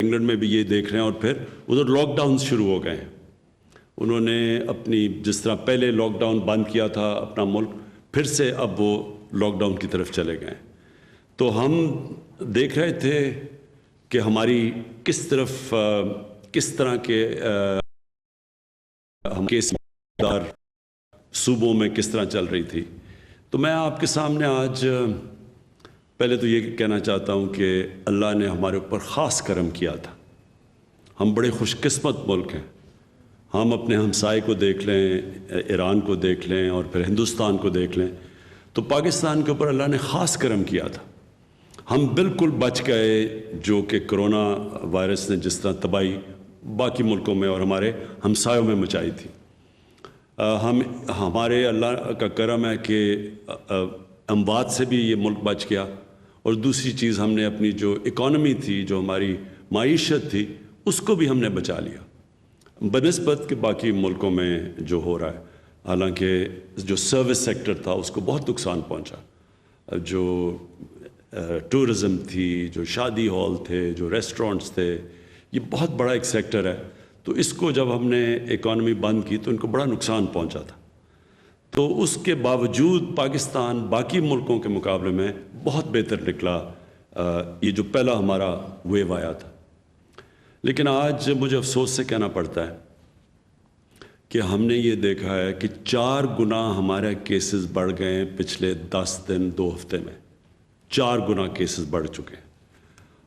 England میں بھی یہ دیکھ رہے ہیں، اور پھر ادھر لاک ڈاؤن شروع ہو گئے ہیں۔ انہوں نے اپنی جس طرح پہلے لاک ڈاؤن بند کیا تھا اپنا ملک، پھر سے اب وہ لاک ڈاؤن کی طرف چلے گئے ہیں۔ تو ہم دیکھ رہے تھے کہ ہماری کس طرح کے ہم کیس دار صوبوں میں کس طرح چل رہی تھی۔ تو میں آپ کے سامنے آج پہلے تو یہ کہنا چاہتا ہوں کہ اللہ نے ہمارے اوپر خاص کرم کیا تھا۔ ہم بڑے خوش قسمت ملک ہیں۔ ہم اپنے ہمسائے کو دیکھ لیں، ایران کو دیکھ لیں، اور پھر ہندوستان کو دیکھ لیں، تو پاکستان کے اوپر اللہ نے خاص کرم کیا تھا۔ ہم بالکل بچ گئے جو کہ کرونا وائرس نے جس طرح تباہی باقی ملکوں میں اور ہمارے ہمسایوں میں مچائی تھی۔ ہمارے اللہ کا کرم ہے کہ اموات سے بھی یہ ملک بچ گیا، اور دوسری چیز ہم نے اپنی جو اکانومی تھی، جو ہماری معیشت تھی، اس کو بھی ہم نے بچا لیا بنسبت کہ باقی ملکوں میں جو ہو رہا ہے۔ حالانکہ جو سروس سیکٹر تھا اس کو بہت نقصان پہنچا، جو ٹورزم تھی، جو شادی ہال تھے، جو ریسٹورنٹس تھے، یہ بہت بڑا ایک سیکٹر ہے۔ تو اس کو جب ہم نے اکانومی بند کی تو ان کو بڑا نقصان پہنچا تھا۔ تو اس کے باوجود پاکستان باقی ملکوں کے مقابلے میں بہت بہتر نکلا، یہ جو پہلا ہمارا ویو آیا تھا۔ لیکن آج مجھے افسوس سے کہنا پڑتا ہے کہ ہم نے یہ دیکھا ہے کہ 4 گنا ہمارے کیسز بڑھ گئے ہیں پچھلے 10 دن 2 ہفتے میں۔ 4 گنا کیسز بڑھ چکے ہیں۔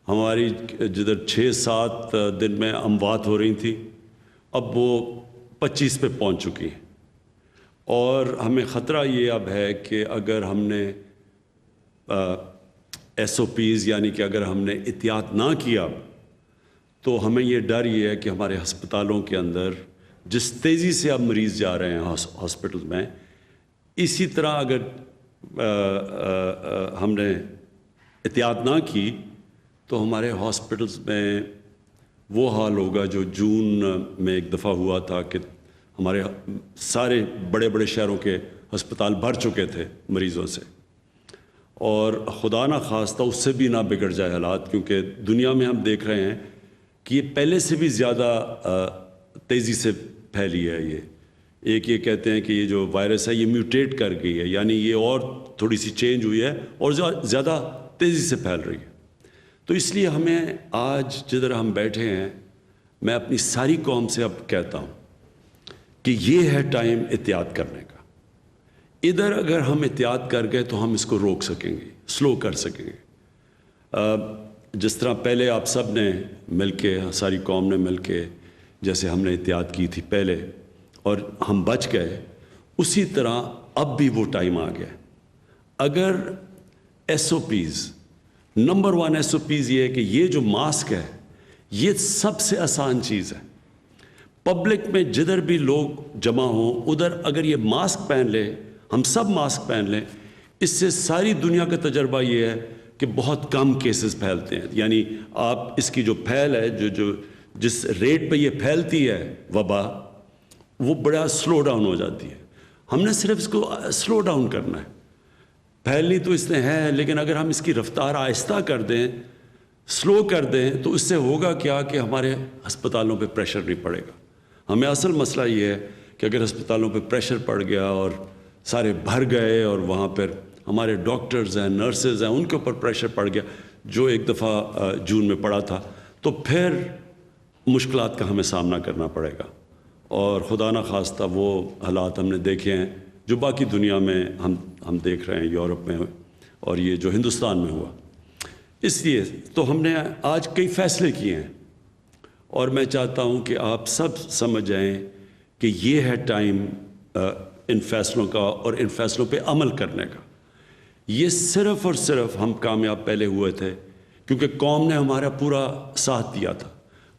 ہماری جدھر 6-7 دن میں اموات ہو رہی تھی، اب وہ 25 پہ پہنچ چکی ہیں۔ اور ہمیں خطرہ یہ اب ہے کہ اگر ہم نے SOPs یعنی کہ اگر ہم نے احتیاط نہ کیا تو ہمیں یہ ڈر یہ ہے کہ ہمارے ہسپتالوں کے اندر جس تیزی سے اب مریض جا رہے ہیں ہاسپٹل میں، اسی طرح اگر ہم نے احتیاط نہ کی تو ہمارے ہاسپٹلز میں وہ حال ہوگا جو جون میں ایک دفعہ ہوا تھا کہ ہمارے سارے بڑے بڑے شہروں کے ہسپتال بھر چکے تھے مریضوں سے، اور خدا نہ خواستہ اس سے بھی نہ بگڑ جائے حالات، کیونکہ دنیا میں ہم دیکھ رہے ہیں کہ یہ پہلے سے بھی زیادہ تیزی سے پھیلی ہے۔ یہ کہتے ہیں کہ یہ جو وائرس ہے یہ میوٹیٹ کر گئی ہے، یعنی یہ اور تھوڑی سی چینج ہوئی ہے اور زیادہ تیزی سے پھیل رہی ہے۔ تو اس لیے ہمیں آج جدھر ہم بیٹھے ہیں، میں اپنی ساری قوم سے اب کہتا ہوں کہ یہ ہے ٹائم احتیاط کرنے کا۔ ادھر اگر ہم احتیاط کر گئے تو ہم اس کو روک سکیں گے، سلو کر سکیں گے۔ جس طرح پہلے آپ سب نے مل کے، ساری قوم نے مل کے جیسے ہم نے احتیاط کی تھی پہلے اور ہم بچ گئے، اسی طرح اب بھی وہ ٹائم آ گیا۔ اگر SOPs، نمبر 1 SOPs یہ ہے کہ یہ جو ماسک ہے یہ سب سے آسان چیز ہے۔ پبلک میں جدھر بھی لوگ جمع ہوں ادھر اگر یہ ماسک پہن لے، ہم سب ماسک پہن لیں، اس سے ساری دنیا کا تجربہ یہ ہے کہ بہت کم کیسز پھیلتے ہیں۔ یعنی آپ اس کی جو پھیل ہے، جس ریٹ پہ یہ پھیلتی ہے وبا، وہ بڑا سلو ڈاؤن ہو جاتی ہے۔ ہم نے صرف اس کو سلو ڈاؤن کرنا ہے۔ پھیلنی تو اس نے ہے، لیکن اگر ہم اس کی رفتار آہستہ کر دیں، سلو کر دیں، تو اس سے ہوگا کیا کہ ہمارے ہسپتالوں پہ پریشر نہیں پڑے گا۔ ہمیں اصل مسئلہ یہ ہے کہ اگر ہسپتالوں پہ پریشر پڑ گیا اور سارے بھر گئے اور وہاں پر ہمارے ڈاکٹرز ہیں، نرسز ہیں، ان کے اوپر پریشر پڑ گیا جو ایک دفعہ جون میں پڑا تھا، تو پھر مشکلات کا ہمیں سامنا کرنا پڑے گا۔ اور خدا نہ خواستہ وہ حالات ہم نے دیکھے ہیں جو باقی دنیا میں ہم دیکھ رہے ہیں، یورپ میں اور یہ جو ہندوستان میں ہوا۔ اس لیے تو ہم نے آج کئی فیصلے کیے ہیں، اور میں چاہتا ہوں کہ آپ سب سمجھ جائیں کہ یہ ہے ٹائم ان فیصلوں کا اور ان فیصلوں پہ عمل کرنے کا۔ یہ صرف اور صرف ہم کامیاب پہلے ہوئے تھے کیونکہ قوم نے ہمارا پورا ساتھ دیا تھا۔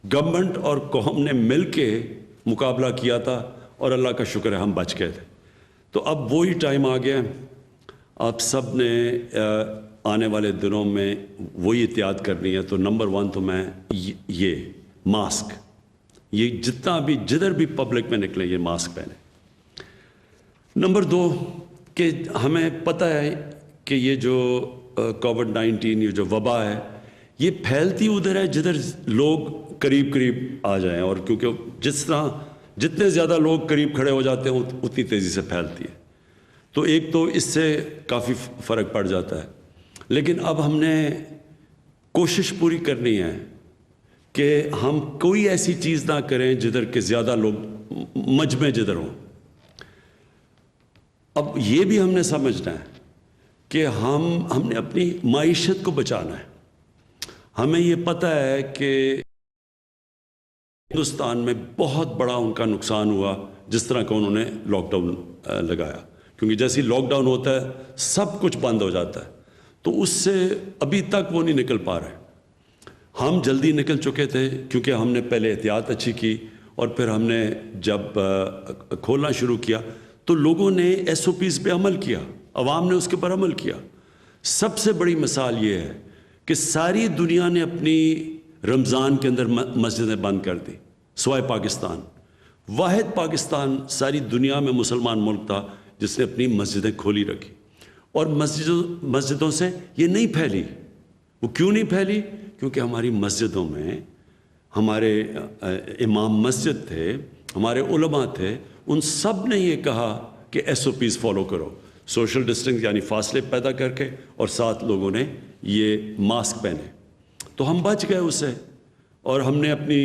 گورنمنٹ اور قوم نے مل کے مقابلہ کیا تھا، اور اللہ کا شکر ہے ہم بچ گئے تھے۔ تو اب وہی ٹائم آ گیا۔ آپ سب نے آنے والے دنوں میں وہی احتیاط کرنی ہے۔ تو نمبر 1 تو میں یہ ماسک، یہ جتنا بھی جدھر بھی پبلک میں نکلے یہ ماسک پہنے۔ نمبر 2 کہ ہمیں پتہ ہے کہ یہ جو کووڈ-19 یہ جو وبا ہے یہ پھیلتی ادھر ہے جدھر لوگ قریب قریب آ جائیں، اور کیونکہ جس طرح جتنے زیادہ لوگ قریب کھڑے ہو جاتے ہیں اتنی تیزی سے پھیلتی ہے، تو ایک تو اس سے کافی فرق پڑ جاتا ہے۔ لیکن اب ہم نے کوشش پوری کرنی ہے کہ ہم کوئی ایسی چیز نہ کریں جدھر کہ زیادہ لوگ مجمع جدھر ہوں۔ اب یہ بھی ہم نے سمجھنا ہے کہ ہم نے اپنی معیشت کو بچانا ہے۔ ہمیں یہ پتہ ہے کہ ہندوستان میں بہت بڑا ان کا نقصان ہوا جس طرح کا انہوں نے لاک ڈاؤن لگایا، کیونکہ جیسے لاک ڈاؤن ہوتا ہے سب کچھ بند ہو جاتا ہے، تو اس سے ابھی تک وہ نہیں نکل پا رہے۔ ہم جلدی نکل چکے تھے کیونکہ ہم نے پہلے احتیاط اچھی کی، اور پھر ہم نے جب کھولنا شروع کیا تو لوگوں نے ایس او پیز پہ عمل کیا، عوام نے اس کے پر عمل کیا۔ سب سے بڑی مثال یہ ہے کہ ساری دنیا نے اپنی رمضان کے اندر مسجدیں بند کر دی سوائے پاکستان۔ واحد پاکستان ساری دنیا میں مسلمان ملک تھا جس نے اپنی مسجدیں کھولی رکھی، اور مسجدوں سے یہ نہیں پھیلی۔ وہ کیوں نہیں پھیلی؟ کیونکہ ہماری مسجدوں میں ہمارے امام مسجد تھے، ہمارے علماء تھے، ان سب نے یہ کہا کہ ایس او پیز فالو کرو، سوشل ڈسٹنس یعنی فاصلے پیدا کر کے، اور ساتھ لوگوں نے یہ ماسک پہنے، تو ہم بچ گئے اس سے، اور ہم نے اپنی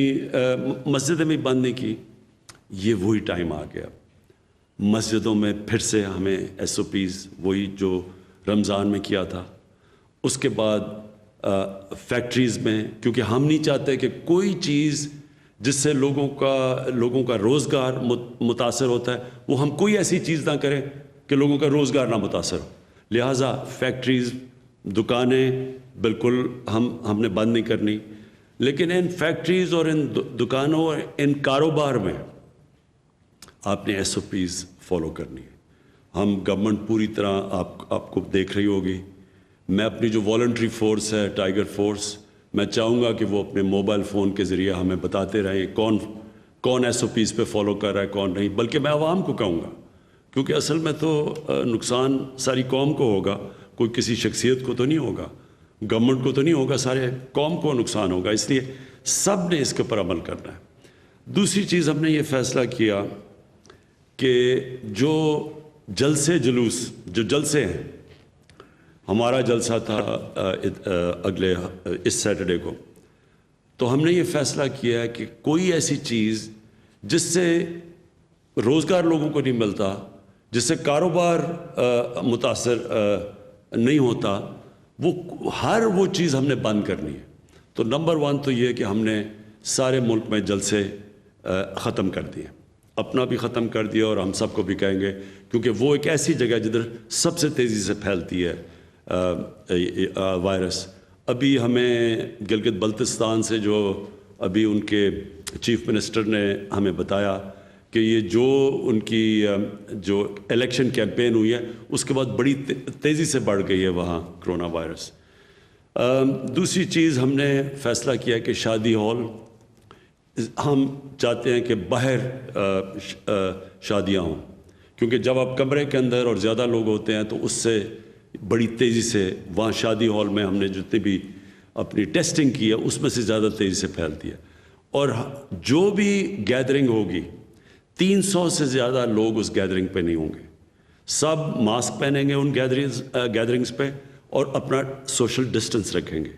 مسجدیں بھی بند نہیں کی۔ یہ وہی ٹائم آ گیا، مسجدوں میں پھر سے ہمیں ایس او پیز وہی جو رمضان میں کیا تھا۔ اس کے بعد فیکٹریز میں، کیونکہ ہم نہیں چاہتے کہ کوئی چیز جس سے لوگوں کا روزگار متاثر ہوتا ہے، وہ ہم کوئی ایسی چیز نہ کریں کہ لوگوں کا روزگار نہ متاثر ہو۔ لہٰذا فیکٹریز، دکانیں بالکل ہم نے بند نہیں کرنی، لیکن ان فیکٹریز اور ان دکانوں اور ان کاروبار میں آپ نے ایس او پیز فالو کرنی ہے۔ ہم گورنمنٹ پوری طرح آپ کو دیکھ رہی ہوگی۔ میں اپنی جو والنٹری فورس ہے ٹائیگر فورس، میں چاہوں گا کہ وہ اپنے موبائل فون کے ذریعے ہمیں بتاتے رہیں کون ایس او پیز پہ فالو کر رہا ہے، کون نہیں، بلکہ میں عوام کو کہوں گا، کیونکہ اصل میں تو نقصان ساری قوم کو ہوگا، کوئی کسی شخصیت کو تو نہیں ہوگا، گورنمنٹ کو تو نہیں ہوگا، سارے قوم کو نقصان ہوگا، اس لیے سب نے اس کے اوپر عمل کرنا ہے۔ دوسری چیز ہم نے یہ فیصلہ کیا کہ جو جلسے ہیں، ہمارا جلسہ تھا اس سیٹرڈے کو، تو ہم نے یہ فیصلہ کیا ہے کہ کوئی ایسی چیز جس سے روزگار لوگوں کو نہیں ملتا، جس سے کاروبار متاثر نہیں ہوتا، وہ چیز ہم نے بند کرنی ہے۔ تو نمبر 1 تو یہ کہ ہم نے سارے ملک میں جلسے ختم کر دیے، اپنا بھی ختم کر دیا، اور ہم سب کو بھی کہیں گے، کیونکہ وہ ایک ایسی جگہ جدھر سب سے تیزی سے پھیلتی ہے وائرس۔ ابھی ہمیں گلگت بلتستان سے جو ابھی ان کے چیف منسٹر نے ہمیں بتایا کہ یہ جو ان کی جو الیکشن کیمپین ہوئی ہے اس کے بعد بڑی تیزی سے بڑھ گئی ہے وہاں کرونا وائرس۔ دوسری چیز ہم نے فیصلہ کیا کہ شادی ہال، ہم چاہتے ہیں کہ باہر شادیاں ہوں، کیونکہ جب آپ کمرے کے اندر اور زیادہ لوگ ہوتے ہیں تو اس سے بڑی تیزی سے وہاں شادی ہال میں ہم نے جتنی بھی اپنی ٹیسٹنگ کی ہے اس میں سے زیادہ تیزی سے پھیلتی ہے، اور جو بھی گیدرنگ ہوگی 300 سے زیادہ لوگ اس گیدرنگ پہ نہیں ہوں گے، سب ماسک پہنیں گے ان گیدرنگز پہ، اور اپنا سوشل ڈسٹنس رکھیں گے۔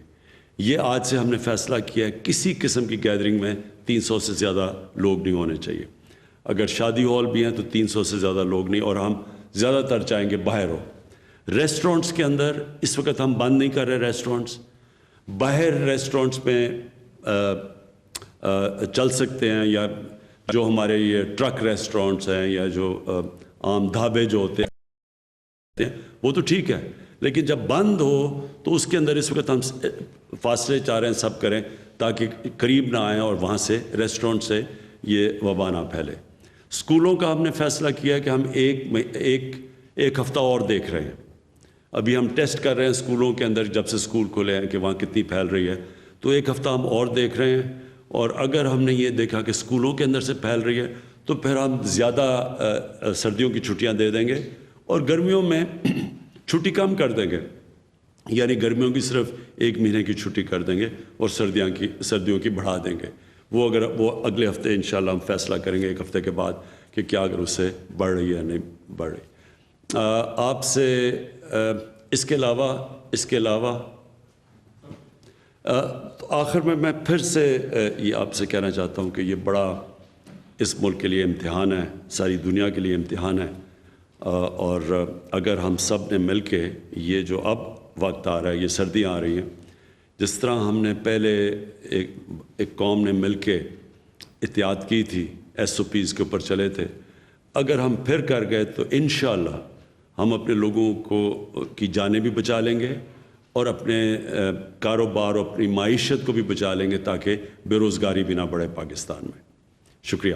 یہ آج سے ہم نے فیصلہ کیا ہے کسی قسم کی گیدرنگ میں 300 سے زیادہ لوگ نہیں ہونے چاہیے۔ اگر شادی ہال بھی ہیں تو 300 سے زیادہ لوگ نہیں، اور ہم زیادہ تر چاہیں گے باہر ہو۔ ریسٹورنٹس کے اندر اس وقت ہم بند نہیں کر رہے ریسٹورنٹس، باہر ریسٹورنٹس میں چل سکتے ہیں، یا جو ہمارے یہ ٹرک ریسٹورنٹس ہیں یا جو عام ڈھابے جو ہوتے ہیں وہ تو ٹھیک ہے، لیکن جب بند ہو تو اس کے اندر اس وقت ہم فاصلے چاہ رہے ہیں سب کریں تاکہ قریب نہ آئیں اور وہاں سے ریسٹورنٹ سے یہ وبا نہ پھیلے۔ اسکولوں کا ہم نے فیصلہ کیا کہ ہم ایک ہفتہ اور دیکھ رہے ہیں۔ ابھی ہم ٹیسٹ کر رہے ہیں اسکولوں کے اندر، جب سے اسکول کھلے ہیں کہ وہاں کتنی پھیل رہی ہے، تو ایک ہفتہ ہم اور دیکھ رہے ہیں، اور اگر ہم نے یہ دیکھا کہ اسکولوں کے اندر سے پھیل رہی ہے تو پھر ہم زیادہ سردیوں کی چھٹیاں دے دیں گے اور گرمیوں میں چھٹی کم کر دیں گے۔ یعنی گرمیوں کی صرف 1 مہینے کی چھٹی کر دیں گے اور سردیوں کی بڑھا دیں گے. وہ اگلے ہفتے انشاءاللہ ہم فیصلہ کریں گے 1 ہفتے کے بعد کہ کیا اگر اس سے بڑھ رہی ہے یا نہیں بڑھ رہی. آپ سے اس کے علاوہ تو آخر میں پھر سے یہ آپ سے کہنا چاہتا ہوں کہ یہ بڑا اس ملک کے لیے امتحان ہے, ساری دنیا کے لیے امتحان ہے, اور اگر ہم سب نے مل کے یہ جو اب وقت آ رہا ہے, یہ سردیاں آ رہی ہیں, جس طرح ہم نے پہلے ایک قوم نے مل کے احتیاط کی تھی, SOPs کے اوپر چلے تھے, اگر ہم پھر کر گئے تو انشاءاللہ ہم اپنے لوگوں کی جانیں بھی بچا لیں گے اور اپنے کاروبار اور اپنی معیشت کو بھی بچا لیں گے, تاکہ بے روزگاری بھی نہ بڑھے پاکستان میں. شکریہ.